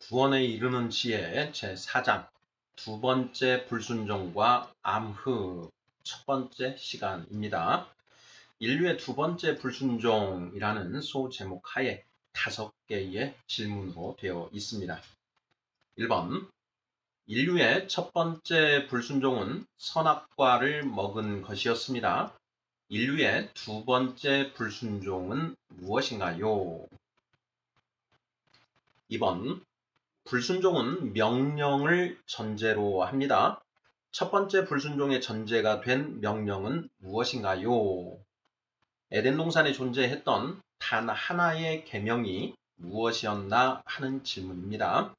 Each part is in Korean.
구원에 이르는 지혜 제4장 두 번째 불순종과 암흑 첫 번째 시간입니다. 인류의 두 번째 불순종이라는 소제목 하에 5개의 질문으로 되어 있습니다. 1번 인류의 첫 번째 불순종은 선악과를 먹은 것이었습니다. 인류의 두 번째 불순종은 무엇인가요? 2번 불순종은 명령을 전제로 합니다. 첫 번째 불순종의 전제가 된 명령은 무엇인가요? 에덴 동산에 존재했던 단 하나의 계명이 무엇이었나 하는 질문입니다.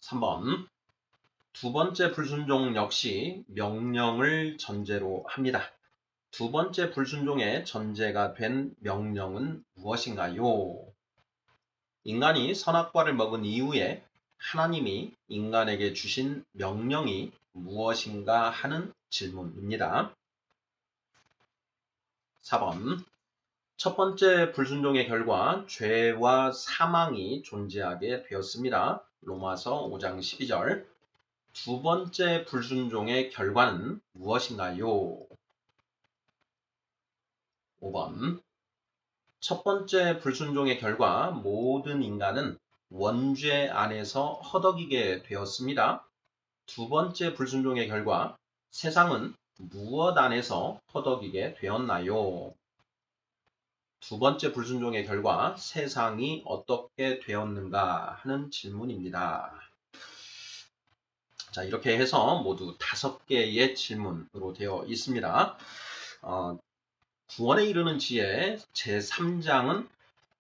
3번 두 번째 불순종 역시 명령을 전제로 합니다. 두 번째 불순종의 전제가 된 명령은 무엇인가요? 인간이 선악과를 먹은 이후에 하나님이 인간에게 주신 명령이 무엇인가 하는 질문입니다. 4번 첫 번째 불순종의 결과 죄와 사망이 존재하게 되었습니다. 로마서 5장 12절. 두 번째 불순종의 결과는 무엇인가요? 5번 첫 번째 불순종의 결과 모든 인간은 원죄 안에서 허덕이게 되었습니다. 두 번째 불순종의 결과 세상은 무엇 안에서 허덕이게 되었나요? 두 번째 불순종의 결과 세상이 어떻게 되었는가 하는 질문입니다. 자, 이렇게 해서 모두 5개의 질문으로 되어 있습니다. 구원에 이르는 지혜 제3장은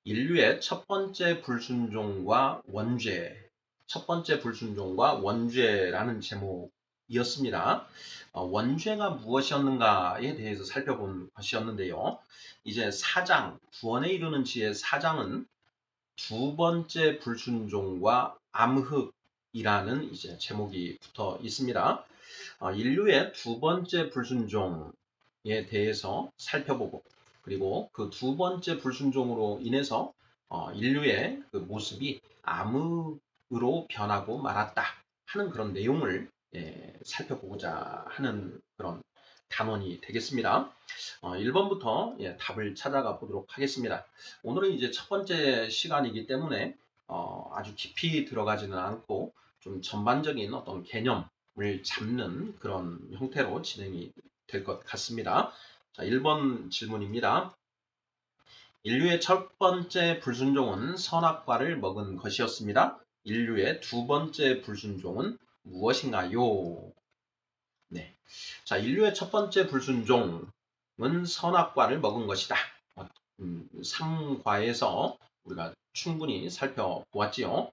인류의 첫 번째 불순종과 원죄, 첫 번째 불순종과 원죄라는 제목이었습니다. 원죄가 무엇이었는가에 대해서 살펴본 것이었는데요. 이제 4장, 구원에 이르는 지혜 4장은 두 번째 불순종과 암흑이라는 이제 제목이 붙어 있습니다. 인류의 두 번째 불순종에 대해서 살펴보고 그리고 그 두 번째 불순종으로 인해서 인류의 그 모습이 암흑으로 변하고 말았다 하는 그런 내용을 살펴보고자 하는 그런 단원이 되겠습니다. 1번부터 답을 찾아가 보도록 하겠습니다. 오늘은 이제 첫 번째 시간이기 때문에 아주 깊이 들어가지는 않고 좀 전반적인 어떤 개념을 잡는 그런 형태로 진행이 될 것 같습니다. 자, 1번 질문입니다. 인류의 첫 번째 불순종은 선악과를 먹은 것이었습니다. 인류의 두 번째 불순종은 무엇인가요? 네. 자, 인류의 첫 번째 불순종은 선악과를 먹은 것이다. 3과에서 우리가 충분히 살펴보았지요.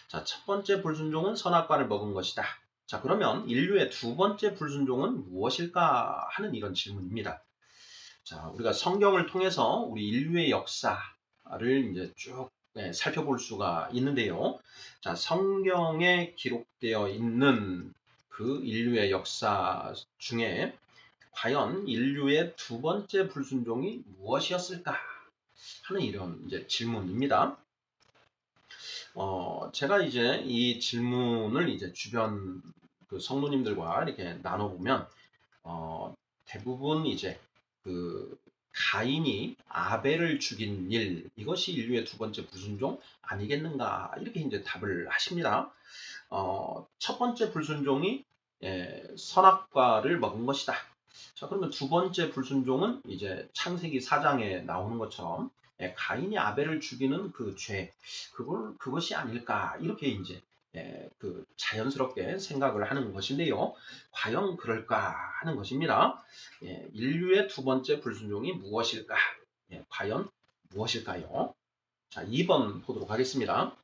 자, 첫 번째 불순종은 선악과를 먹은 것이다. 자, 그러면 인류의 두 번째 불순종은 무엇일까 하는 이런 질문입니다. 자, 우리가 성경을 통해서 우리 인류의 역사를 이제 쭉 살펴볼 수가 있는데요. 자, 성경에 기록되어 있는 그 인류의 역사 중에 과연 인류의 두 번째 불순종이 무엇이었을까 하는 이런 이제 질문입니다. 제가 이제 이 질문을 이제 주변 그 성도님들과 이렇게 나눠보면 대부분 이제 그 가인이 아벨을 죽인 일, 이것이 인류의 두 번째 불순종 아니겠는가 이렇게 이제 답을 하십니다. 첫 번째 불순종이 선악과를 먹은 것이다. 자, 그러면 두 번째 불순종은 이제 창세기 4장에 나오는 것처럼 가인이 아벨을 죽이는 그 죄, 그것이 아닐까 이렇게 이제 그 자연스럽게 생각을 하는 것인데요. 과연 그럴까 하는 것입니다. 인류의 두 번째 불순종이 무엇일까? 과연 무엇일까요? 자, 2번 보도록 하겠습니다.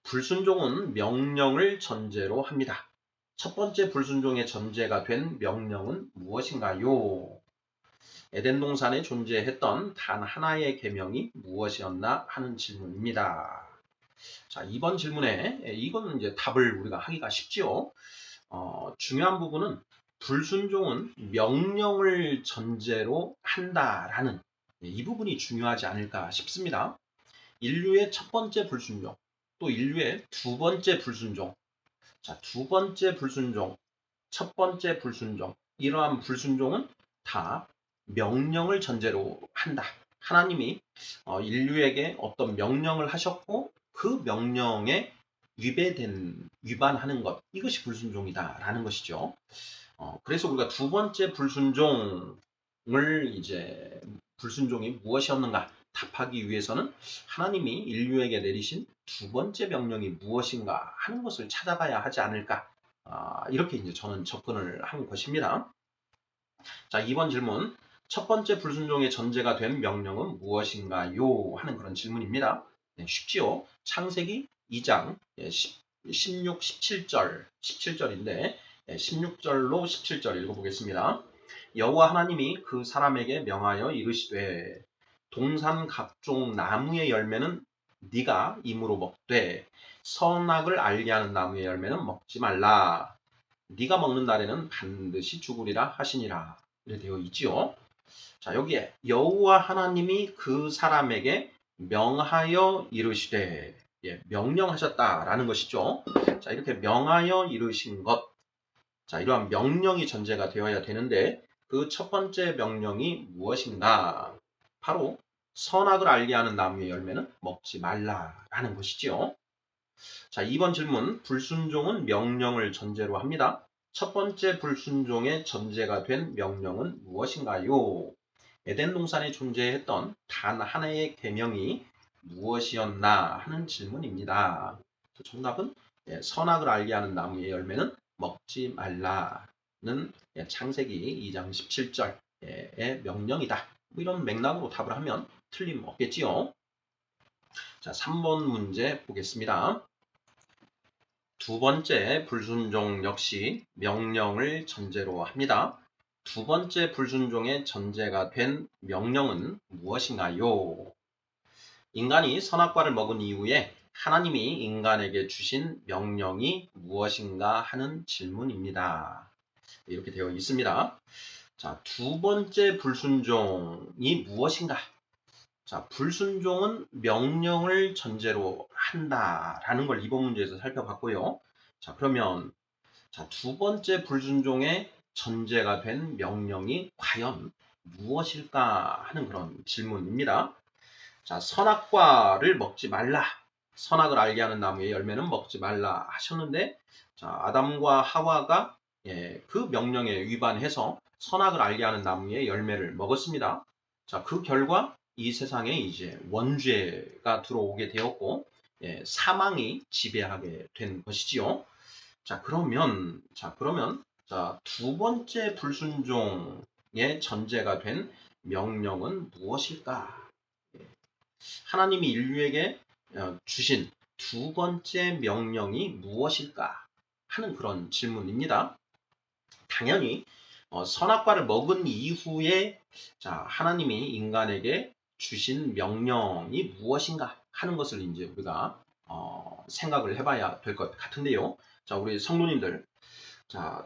불순종은 명령을 전제로 합니다. 첫 번째 불순종의 전제가 된 명령은 무엇인가요? 에덴 동산에 존재했던 단 하나의 계명이 무엇이었나 하는 질문입니다. 자, 이번 질문에 이거는 이제 답을 우리가 하기가 쉽지요. 중요한 부분은 불순종은 명령을 전제로 한다라는 이 부분이 중요하지 않을까 싶습니다. 인류의 첫 번째 불순종, 또 인류의 두 번째 불순종. 자, 두 번째 불순종, 첫 번째 불순종. 이러한 불순종은 다 명령을 전제로 한다. 하나님이 인류에게 어떤 명령을 하셨고 그 명령에 위반하는 것, 이것이 불순종이다라는 것이죠. 그래서 우리가 두 번째 불순종을 이제 불순종이 무엇이었는가 답하기 위해서는 하나님이 인류에게 내리신 두 번째 명령이 무엇인가 하는 것을 찾아봐야 하지 않을까. 이렇게 이제 저는 접근을 한 것입니다. 자, 2번 질문. 첫 번째 불순종의 전제가 된 명령은 무엇인가요? 하는 그런 질문입니다. 네, 쉽지요? 창세기 2장 16, 17절인데 16절로 17절 읽어보겠습니다. 여호와 하나님이 그 사람에게 명하여 이르시되 동산 각종 나무의 열매는 네가 임으로 먹되 선악을 알게 하는 나무의 열매는 먹지 말라. 네가 먹는 날에는 반드시 죽으리라 하시니라. 이렇게 되어 있지요. 자, 여기에 여호와 하나님이 그 사람에게 명하여 이르시되 명령하셨다라는 것이죠. 자, 이렇게 명하여 이르신 것. 자, 이러한 명령이 전제가 되어야 되는데 그 첫 번째 명령이 무엇인가? 바로 선악을 알게 하는 나무의 열매는 먹지 말라라는 것이지요. 자, 2번 질문. 불순종은 명령을 전제로 합니다. 첫 번째 불순종의 전제가 된 명령은 무엇인가요? 에덴 동산에 존재했던 단 하나의 계명이 무엇이었나 하는 질문입니다. 정답은 선악을 알게 하는 나무의 열매는 먹지 말라는 창세기 2장 17절의 명령이다. 이런 맥락으로 답을 하면 틀림없겠지요. 자, 3번 문제 보겠습니다. 두 번째 불순종 역시 명령을 전제로 합니다. 두 번째 불순종의 전제가 된 명령은 무엇인가요? 인간이 선악과를 먹은 이후에 하나님이 인간에게 주신 명령이 무엇인가 하는 질문입니다. 이렇게 되어 있습니다. 자, 두 번째 불순종이 무엇인가? 자, 불순종은 명령을 전제로 한다라는 걸 이번 문제에서 살펴봤고요. 자, 그러면 두 번째 불순종의 전제가 된 명령이 과연 무엇일까 하는 그런 질문입니다. 자, 선악과를 먹지 말라. 선악을 알게 하는 나무의 열매는 먹지 말라 하셨는데, 자, 아담과 하와가 그 명령에 위반해서 선악을 알게 하는 나무의 열매를 먹었습니다. 자, 그 결과 이 세상에 이제 원죄가 들어오게 되었고, 사망이 지배하게 된 것이지요. 자, 그러면 두 번째 불순종의 전제가 된 명령은 무엇일까? 하나님이 인류에게 주신 두 번째 명령이 무엇일까 하는 그런 질문입니다. 당연히 선악과를 먹은 이후에 하나님이 인간에게 주신 명령이 무엇인가 하는 것을 이제 우리가 생각을 해봐야 될 것 같은데요. 자, 우리 성도님들,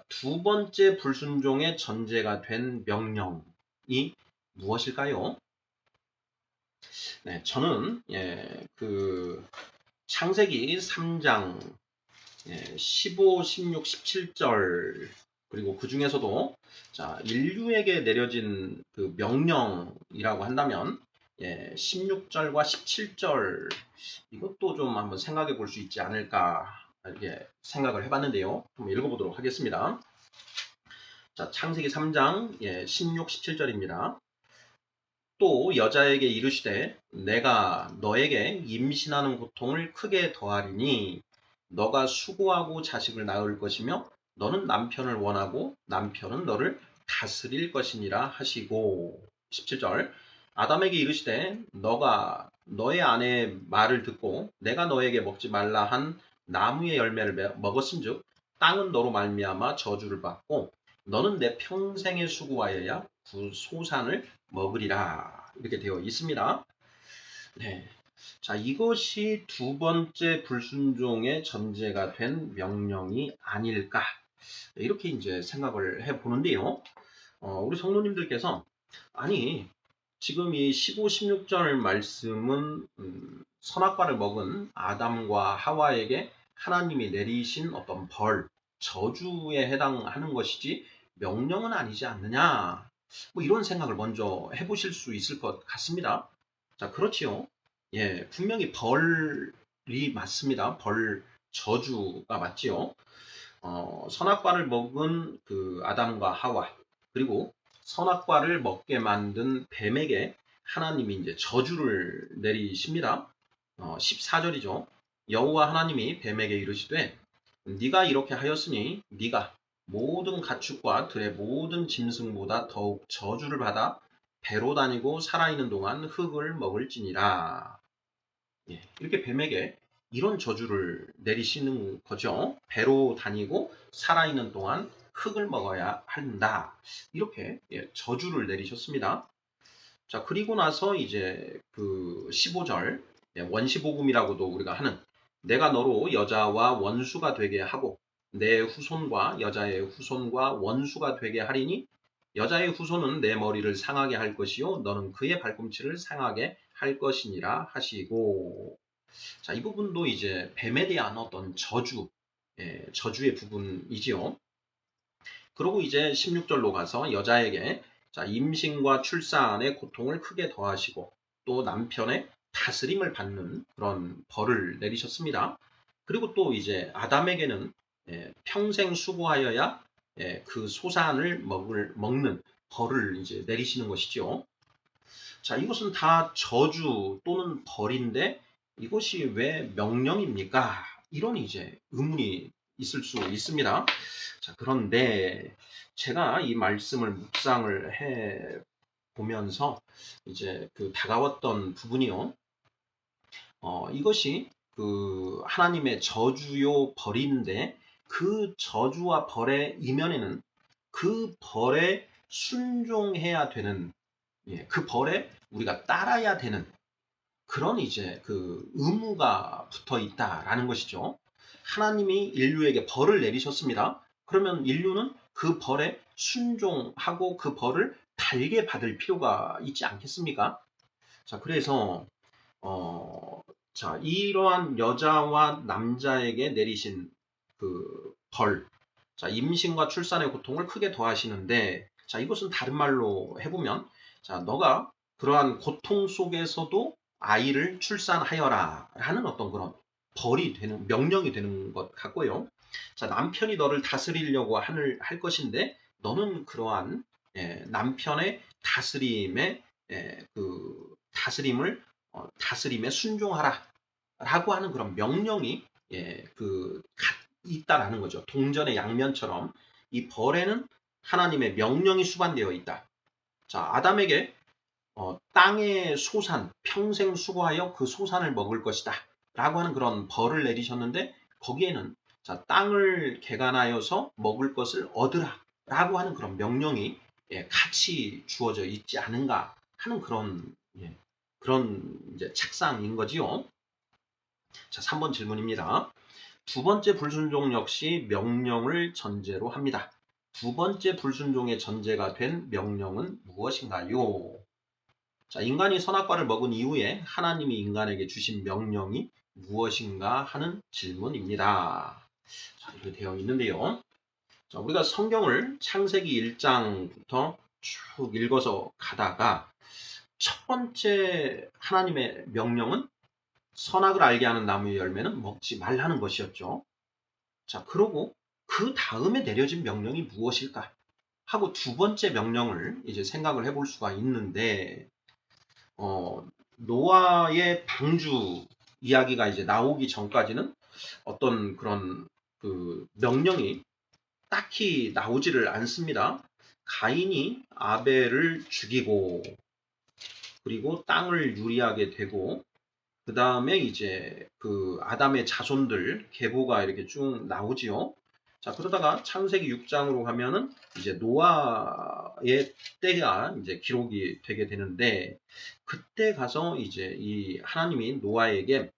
두 번째 불순종의 전제가 된 명령이 무엇일까요? 네, 저는 창세기 3장 15, 16, 17절 그리고 그 중에서도 인류에게 내려진 그 명령이라고 한다면 16절과 17절 이것도 좀 한번 생각해 볼 수 있지 않을까 이렇게 생각을 해봤는데요. 한번 읽어보도록 하겠습니다. 자, 창세기 3장 16, 17절입니다. 또 여자에게 이르시되 내가 너에게 임신하는 고통을 크게 더하리니 너가 수고하고 자식을 낳을 것이며 너는 남편을 원하고 남편은 너를 다스릴 것이니라 하시고 17절 아담에게 이르시되 너가 너의 아내의 말을 듣고 내가 너에게 먹지 말라 한 나무의 열매를 먹었은즉 땅은 너로 말미암아 저주를 받고 너는 내 평생에 수고하여야 그 소산을 먹으리라 이렇게 되어 있습니다. 네. 자, 이것이 두 번째 불순종의 전제가 된 명령이 아닐까 이렇게 이제 생각을 해보는데요. 우리 성도님들께서 아니 지금 이 15, 16절 말씀은 선악과를 먹은 아담과 하와에게 하나님이 내리신 어떤 벌, 저주에 해당하는 것이지 명령은 아니지 않느냐. 뭐 이런 생각을 먼저 해보실 수 있을 것 같습니다. 자, 그렇지요. 예, 분명히 벌이 맞습니다. 저주가 맞지요. 선악과를 먹은 그 아담과 하와, 그리고 선악과를 먹게 만든 뱀에게 하나님이 이제 저주를 내리십니다. 14절이죠. 여호와 하나님이 뱀에게 이르시되 네가 이렇게 하였으니 네가 모든 가축과 들의 모든 짐승보다 더욱 저주를 받아 배로 다니고 살아있는 동안 흙을 먹을지니라. 예, 이렇게 뱀에게 이런 저주를 내리시는 거죠. 배로 다니고 살아있는 동안 흙을 먹어야 한다. 이렇게 예, 저주를 내리셨습니다. 자, 그리고 나서 이제 그 15절 원시복음이라고도 우리가 하는 내가 너로 여자와 원수가 되게 하고 내 후손과 여자의 후손과 원수가 되게 하리니 여자의 후손은 내 머리를 상하게 할 것이요 너는 그의 발꿈치를 상하게 할 것이니라 하시고. 자, 이 부분도 이제 뱀에 대한 어떤 저주의 부분이지요. 그리고 이제 16절로 가서 여자에게 자, 임신과 출산의 고통을 크게 더하시고 또 남편의 다스림을 받는 그런 벌을 내리셨습니다. 그리고 또 이제 아담에게는 평생 수고하여야 그 소산을 먹는 벌을 이제 내리시는 것이죠. 자, 이것은 다 저주 또는 벌인데 이것이 왜 명령입니까? 이런 이제 의문이 있을 수 있습니다. 자, 그런데 제가 이 말씀을 묵상을 해 보면서 이제 그 다가왔던 부분이요. 이것이 그 하나님의 저주요 벌인데 그 저주와 벌의 이면에는 그 벌에 순종해야 되는 그 벌에 우리가 따라야 되는 그런 이제 그 의무가 붙어 있다라는 것이죠. 하나님이 인류에게 벌을 내리셨습니다. 그러면 인류는 그 벌에 순종하고 그 벌을 달게 받을 필요가 있지 않겠습니까? 자, 그래서 자, 이러한 여자와 남자에게 내리신 그 벌, 자, 임신과 출산의 고통을 크게 더하시는데, 자, 이것은 다른 말로 해보면, 자, 너가 그러한 고통 속에서도 아이를 출산하여라 라는 어떤 그런 명령이 되는 것 같고요. 자, 남편이 너를 다스리려고 할 것인데, 너는 그러한 남편의 다스림에 순종하라 라고 하는 그런 명령이 있다라는 거죠. 동전의 양면처럼 이 벌에는 하나님의 명령이 수반되어 있다. 자, 아담에게 땅의 소산, 평생 수고하여 그 소산을 먹을 것이다 라고 하는 그런 벌을 내리셨는데 거기에는 자, 땅을 개간하여서 먹을 것을 얻으라 라고 하는 그런 명령이 같이 주어져 있지 않은가 하는 그런 이제 착상인 거지요. 자, 3번 질문입니다. 두 번째 불순종 역시 명령을 전제로 합니다. 두 번째 불순종의 전제가 된 명령은 무엇인가요? 자, 인간이 선악과를 먹은 이후에 하나님이 인간에게 주신 명령이 무엇인가 하는 질문입니다. 자, 이렇게 되어 있는데요. 자, 우리가 성경을 창세기 1장부터 쭉 읽어서 가다가 첫 번째 하나님의 명령은 선악을 알게 하는 나무의 열매는 먹지 말라는 것이었죠. 자, 그러고 그 다음에 내려진 명령이 무엇일까? 하고 두 번째 명령을 이제 생각을 해볼 수가 있는데, 노아의 방주 이야기가 이제 나오기 전까지는 어떤 그런 그 명령이 딱히 나오지를 않습니다. 가인이 아벨을 죽이고, 그리고 땅을 유리하게 되고, 그 다음에 이제 그 아담의 자손들 계보가 이렇게 쭉 나오지요. 자, 그러다가 창세기 6장으로 가면은 이제 노아의 때가 이제 기록이 되게 되는데 그때 가서 이제 이 하나님이 노아에게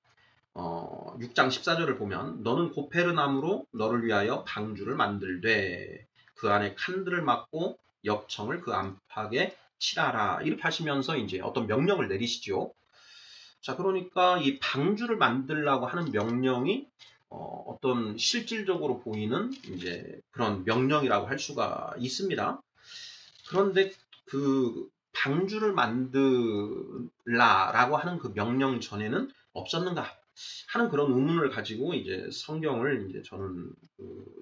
6장 14절을 보면 너는 고페르나무로 너를 위하여 방주를 만들되 그 안에 칸들을 막고 역청을 그 안팎에 칠하라 이렇게 하시면서 이제 어떤 명령을 내리시죠. 자, 그러니까 이 방주를 만들라고 하는 명령이 어떤 실질적으로 보이는 이제 그런 명령이라고 할 수가 있습니다. 그런데 그 방주를 만들라라고 하는 그 명령 전에는 없었는가 하는 그런 의문을 가지고 이제 성경을 이제 저는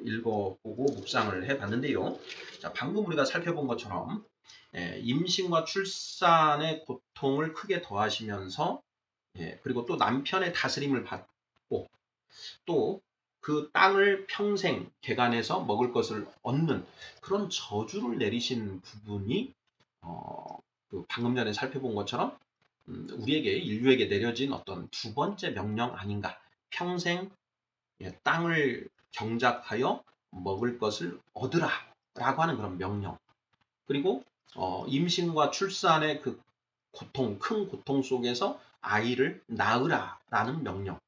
읽어보고 묵상을 해봤는데요. 자, 방금 우리가 살펴본 것처럼 임신과 출산의 고통을 크게 더하시면서 그리고 또 남편의 다스림을 받고 또 그 땅을 평생 개간해서 먹을 것을 얻는 그런 저주를 내리신 부분이 방금 전에 살펴본 것처럼 우리에게 인류에게 내려진 어떤 두 번째 명령 아닌가. 평생 땅을 경작하여 먹을 것을 얻으라 라고 하는 그런 명령. 그리고 임신과 출산의 그 고통, 큰 고통 속에서 아이를 낳으라라는 명령.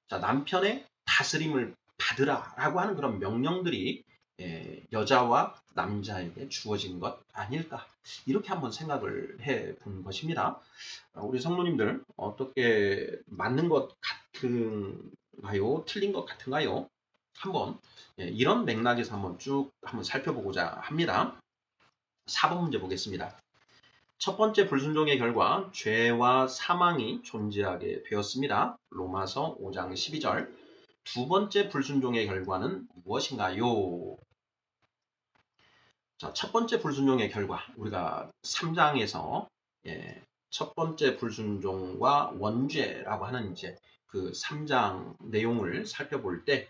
자, 남편의 다스림을 받으라라고 하는 그런 명령들이 여자와 남자에게 주어진 것 아닐까. 이렇게 한번 생각을 해 본 것입니다. 우리 성도님들 어떻게 맞는 것 같은가요? 틀린 것 같은가요? 한번 이런 맥락에서 한번 쭉 한번 살펴보고자 합니다. 4번 문제 보겠습니다. 첫 번째 불순종의 결과 죄와 사망이 존재하게 되었습니다. 로마서 5장 12절. 두 번째 불순종의 결과는 무엇인가요? 자, 첫 번째 불순종의 결과 우리가 3장에서 첫 번째 불순종과 원죄라고 하는 이제 그 3장 내용을 살펴볼 때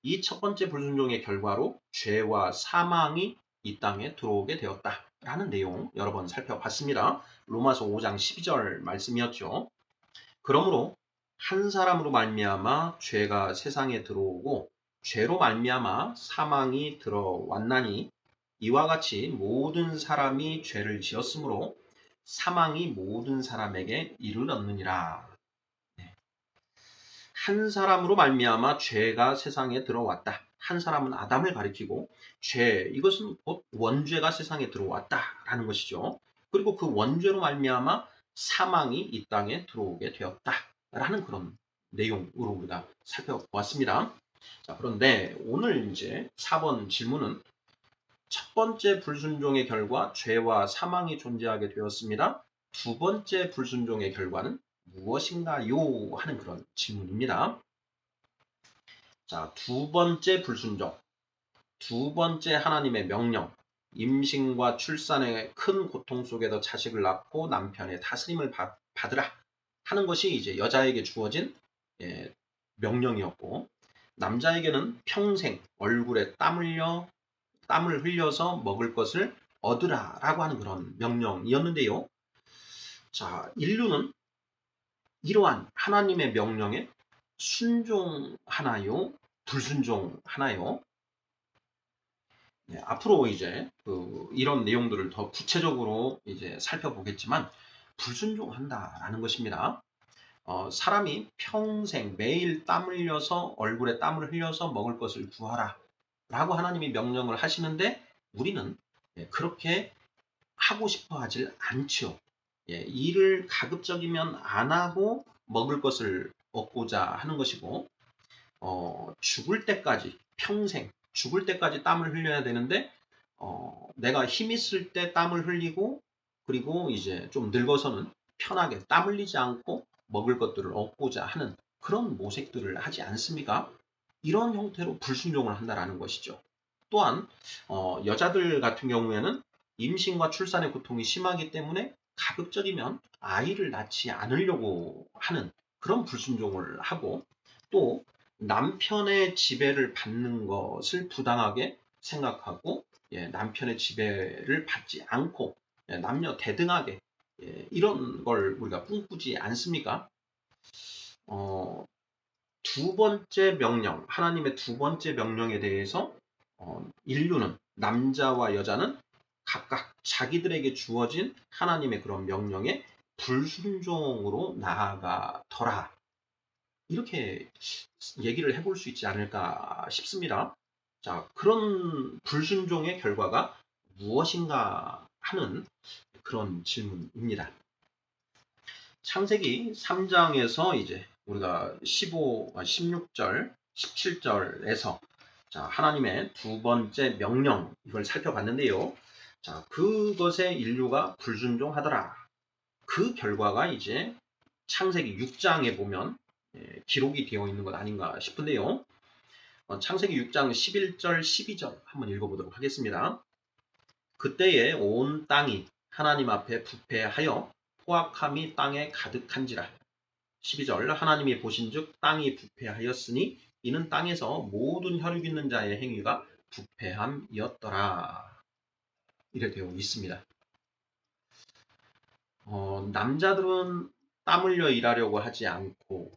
이 첫 번째 불순종의 결과로 죄와 사망이 이 땅에 들어오게 되었다라는 내용 여러 번 살펴봤습니다. 로마서 5장 12절 말씀이었죠. 그러므로 한 사람으로 말미암아 죄가 세상에 들어오고 죄로 말미암아 사망이 들어왔나니 이와 같이 모든 사람이 죄를 지었으므로 사망이 모든 사람에게 이르렀느니라. 한 사람으로 말미암아 죄가 세상에 들어왔다. 한 사람은 아담을 가리키고 죄 이것은 곧 원죄가 세상에 들어왔다라는 것이죠. 그리고 그 원죄로 말미암아 사망이 이 땅에 들어오게 되었다라는 그런 내용으로 우리가 살펴보았습니다. 자, 그런데 오늘 이제 4번 질문은 첫 번째 불순종의 결과 죄와 사망이 존재하게 되었습니다. 두 번째 불순종의 결과는 무엇인가요? 하는 그런 질문입니다. 자, 두 번째 불순종, 두 번째 하나님의 명령, 임신과 출산의 큰 고통 속에서 자식을 낳고 남편의 다스림을 받으라 하는 것이 이제 여자에게 주어진 명령이었고 남자에게는 평생 얼굴에 땀을 흘려서 먹을 것을 얻으라라고 하는 그런 명령이었는데요. 자, 인류는 이러한 하나님의 명령에 순종하나요? 불순종하나요? 앞으로 이제 이런 내용들을 더 구체적으로 이제 살펴보겠지만 불순종한다라는 것입니다. 사람이 평생 매일 땀 흘려서 얼굴에 땀을 흘려서 먹을 것을 구하라 라고 하나님이 명령을 하시는데 우리는 그렇게 하고 싶어 하질 않죠. 일을 가급적이면 안 하고 먹을 것을 얻고자 하는 것이고 죽을 때까지 평생 죽을 때까지 땀을 흘려야 되는데 내가 힘 있을 때 땀을 흘리고 그리고 이제 좀 늙어서는 편하게 땀 흘리지 않고 먹을 것들을 얻고자 하는 그런 모색들을 하지 않습니까? 이런 형태로 불순종을 한다라는 것이죠. 또한 여자들 같은 경우에는 임신과 출산의 고통이 심하기 때문에 가급적이면 아이를 낳지 않으려고 하는 그런 불순종을 하고 또 남편의 지배를 받는 것을 부당하게 생각하고 남편의 지배를 받지 않고 남녀 대등하게 이런 걸 우리가 꿈꾸지 않습니까? 두 번째 명령, 하나님의 두 번째 명령에 대해서 인류는 남자와 여자는 각각 자기들에게 주어진 하나님의 그런 명령에 불순종으로 나아가더라. 이렇게 얘기를 해볼 수 있지 않을까 싶습니다. 자, 그런 불순종의 결과가 무엇인가 하는 그런 질문입니다. 창세기 3장에서 이제 우리가 16절, 17절에서 자, 하나님의 두 번째 명령 이걸 살펴봤는데요. 자, 그것에 인류가 불순종하더라. 그 결과가 이제 창세기 6장에 보면 기록이 되어 있는 것 아닌가 싶은데요. 창세기 6장 11절, 12절 한번 읽어보도록 하겠습니다. 그때에 온 땅이 하나님 앞에 부패하여 포악함이 땅에 가득한지라. 12절 하나님이 보신즉 땅이 부패하였으니 이는 땅에서 모든 혈육 있는 자의 행위가 부패함이었더라. 이렇게 되어 있습니다. 남자들은 땀 흘려 일하려고 하지 않고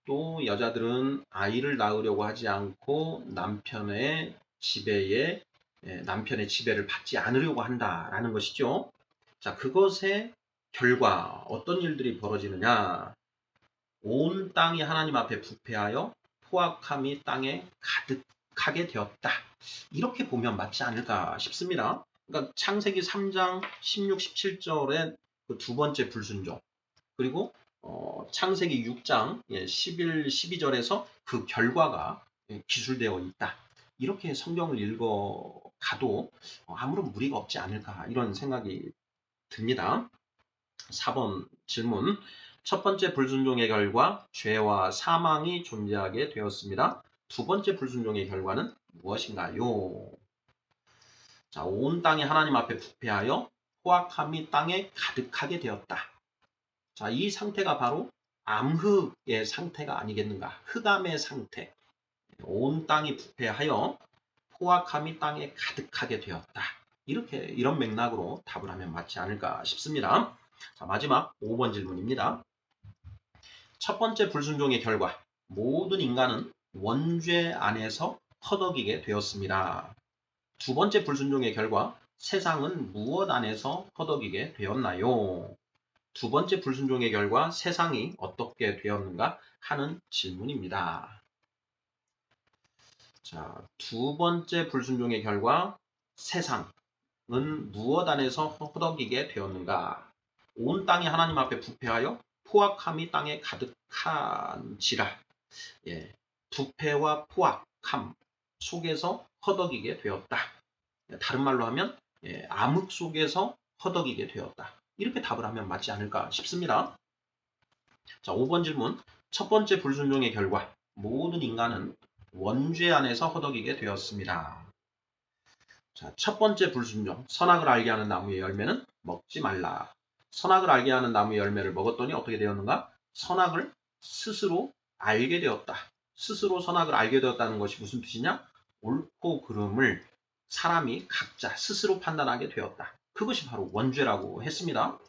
또 여자들은 아이를 낳으려고 하지 않고 남편의 지배를 받지 않으려고 한다라는 것이죠. 자, 그것의 결과 어떤 일들이 벌어지느냐? 온 땅이 하나님 앞에 부패하여 포악함이 땅에 가득하게 되었다. 이렇게 보면 맞지 않을까 싶습니다. 그러니까 창세기 3장 16, 17절의 그 두 번째 불순종, 그리고 창세기 6장 11, 12절에서 그 결과가 기술되어 있다. 이렇게 성경을 읽어가도 아무런 무리가 없지 않을까 이런 생각이 듭니다. 4번 질문. 첫 번째 불순종의 결과 죄와 사망이 존재하게 되었습니다. 두 번째 불순종의 결과는 무엇인가요? 자, 온 땅이 하나님 앞에 부패하여 포악함이 땅에 가득하게 되었다. 자, 이 상태가 바로 암흑의 상태가 아니겠는가? 흑암의 상태. 온 땅이 부패하여 포악함이 땅에 가득하게 되었다. 이런 맥락으로 답을 하면 맞지 않을까 싶습니다. 자, 마지막 5번 질문입니다. 첫 번째 불순종의 결과, 모든 인간은 원죄 안에서 허덕이게 되었습니다. 두 번째 불순종의 결과, 세상은 무엇 안에서 허덕이게 되었나요? 두 번째 불순종의 결과, 세상이 어떻게 되었는가 하는 질문입니다. 자, 두 번째 불순종의 결과, 세상은 무엇 안에서 허덕이게 되었는가? 온 땅이 하나님 앞에 부패하여 포악함이 땅에 가득한지라. 부패와 포악함 속에서 허덕이게 되었다. 다른 말로 하면 암흑 속에서 허덕이게 되었다. 이렇게 답을 하면 맞지 않을까 싶습니다. 자, 5번 질문. 첫 번째 불순종의 결과, 모든 인간은 원죄 안에서 허덕이게 되었습니다. 자, 첫 번째 불순종, 선악을 알게 하는 나무의 열매는 먹지 말라. 선악을 알게 하는 나무의 열매를 먹었더니 어떻게 되었는가? 선악을 스스로 알게 되었다. 스스로 선악을 알게 되었다는 것이 무슨 뜻이냐? 옳고 그름을 사람이 각자 스스로 판단하게 되었다. 그것이 바로 원죄라고 했습니다.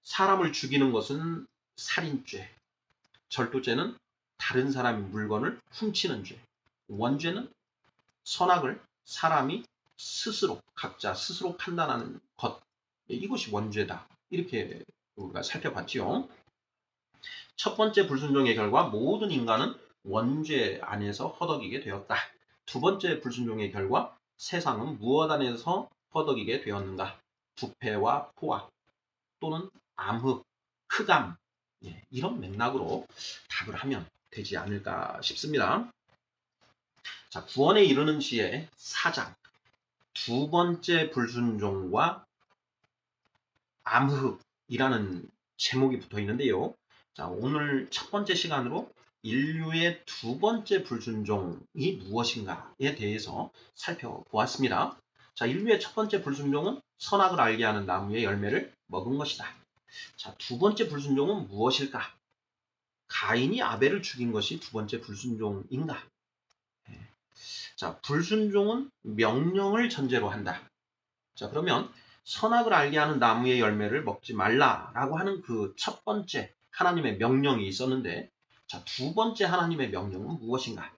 사람을 죽이는 것은 살인죄, 절도죄는 다른 사람의 물건을 훔치는 죄, 원죄는 선악을 사람이 각자 스스로 판단하는 것, 이것이 원죄다. 이렇게 우리가 살펴봤지요. 첫 번째 불순종의 결과, 모든 인간은 원죄 안에서 허덕이게 되었다. 두 번째 불순종의 결과, 세상은 무엇 안에서 허덕이게 되었는가? 부패와 포악 또는 암흑, 흑암, 이런 맥락으로 답을 하면 되지 않을까 싶습니다. 자, 구원에 이르는 지혜 4장, 두 번째 불순종과 암흑이라는 제목이 붙어 있는데요. 자, 오늘 첫 번째 시간으로 인류의 두 번째 불순종이 무엇인가에 대해서 살펴보았습니다. 자, 인류의 첫 번째 불순종은 선악을 알게 하는 나무의 열매를 먹은 것이다. 자, 두 번째 불순종은 무엇일까? 가인이 아벨을 죽인 것이 두 번째 불순종인가? 자, 불순종은 명령을 전제로 한다. 자, 그러면 선악을 알게 하는 나무의 열매를 먹지 말라라고 하는 그 첫 번째 하나님의 명령이 있었는데, 자, 두 번째 하나님의 명령은 무엇인가?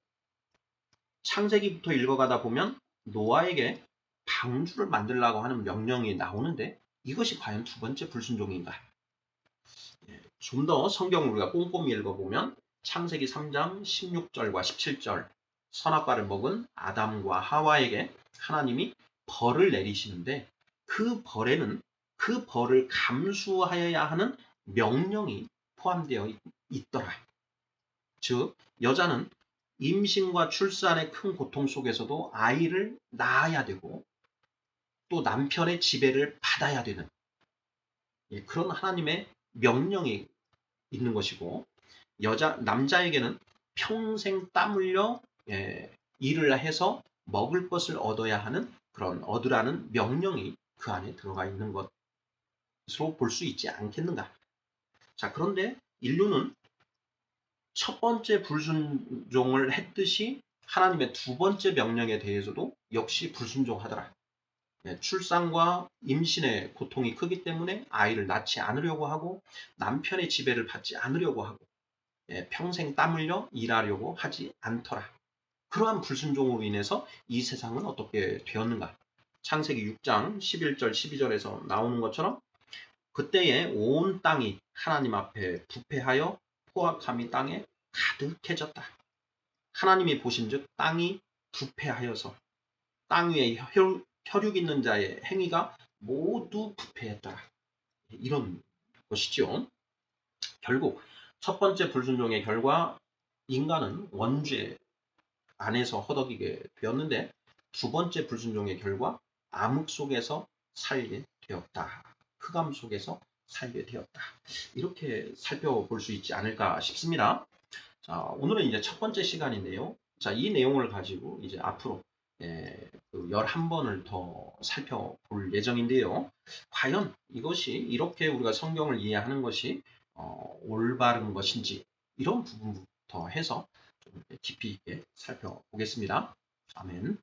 창세기부터 읽어가다 보면 노아에게 방주를 만들라고 하는 명령이 나오는데, 이것이 과연 두 번째 불순종인가? 좀 더 성경을 우리가 꼼꼼히 읽어보면 창세기 3장 16절과 17절, 선악과를 먹은 아담과 하와에게 하나님이 벌을 내리시는데, 그 벌에는 그 벌을 감수하여야 하는 명령이 포함되어 있더라. 즉 여자는 임신과 출산의 큰 고통 속에서도 아이를 낳아야 되고 또 남편의 지배를 받아야 되는 그런 하나님의 명령이 있는 것이고 남자에게는 평생 땀 흘려 일을 해서 먹을 것을 얻어야 하는 그런 얻으라는 명령이 그 안에 들어가 있는 것으로 볼 수 있지 않겠는가. 자, 그런데 인류는 첫 번째 불순종을 했듯이 하나님의 두 번째 명령에 대해서도 역시 불순종하더라. 출산과 임신의 고통이 크기 때문에 아이를 낳지 않으려고 하고 남편의 지배를 받지 않으려고 하고 평생 땀 흘려 일하려고 하지 않더라. 그러한 불순종으로 인해서 이 세상은 어떻게 되었는가? 창세기 6장 11절 12절에서 나오는 것처럼 그때에 온 땅이 하나님 앞에 부패하여 포악함이 땅에 가득해졌다. 하나님이 보신즉 땅이 부패하여서 땅 위에 혈육 있는 자의 행위가 모두 부패했더라. 이런 것이죠. 결국 첫 번째 불순종의 결과 인간은 원죄 안에서 허덕이게 되었는데 두 번째 불순종의 결과 암흑 속에서 살게 되었다. 흑암 속에서 살게 되었다. 이렇게 살펴볼 수 있지 않을까 싶습니다. 자, 오늘은 이제 첫 번째 시간인데요. 자, 이 내용을 가지고 이제 앞으로 11번을 더 살펴볼 예정인데요. 과연 이것이 이렇게 우리가 성경을 이해하는 것이 올바른 것인지 이런 부분부터 해서 좀 깊이 있게 살펴보겠습니다. 아멘.